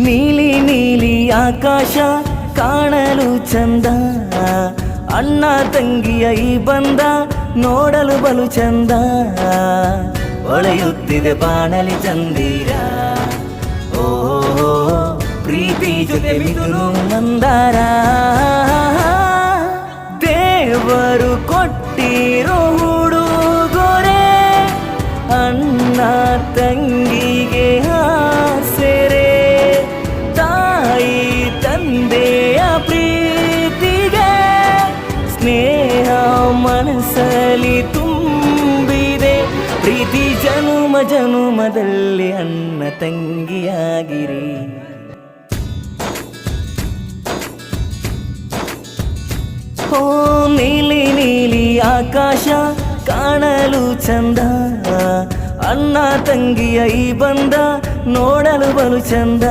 ನೀಲಿ ನೀಲಿ ಆಕಾಶ ಕಾಣಲು ಚಂದ, ಅಣ್ಣ ತಂಗಿಯ ಈ ಬಂದ ನೋಡಲು ಬಲು ಚಂದ. ಹೊಳೆಯುತ್ತಿದೆ ಬಾಣಲಿ ಚಂದಿರ, ಓ ಪ್ರೀತಿ ಜೊತೆ ಮಿಥುನು ಮಂದಾರ. ದೇವರು ಕೊಟ್ಟಿರೋ ಹುಡುಗೊರೆ ಅಣ್ಣ ತಂಗಿಗೆ ಆಸರೆ. ತಾಯಿ ತಂದೆಯ ಪ್ರೀತಿಗೆ ಸ್ನೇಹ ಮನಸ್ಸಲ್ಲಿ ತುಂಬಿದೆ. ಪ್ರೀತಿ ಜನುಮ ಜನುಮದಲ್ಲಿ ಅಣ್ಣ ತಂಗಿಯಾಗಿರಿ. ಓ ನೀಲಿ ನೀಲಿ ಆಕಾಶ ಕಾಣಲು ಚಂದ, ಅಣ್ಣ ತಂಗಿಯ ಈ ಬಂದ ನೋಡಲು ಬಲು ಚಂದ.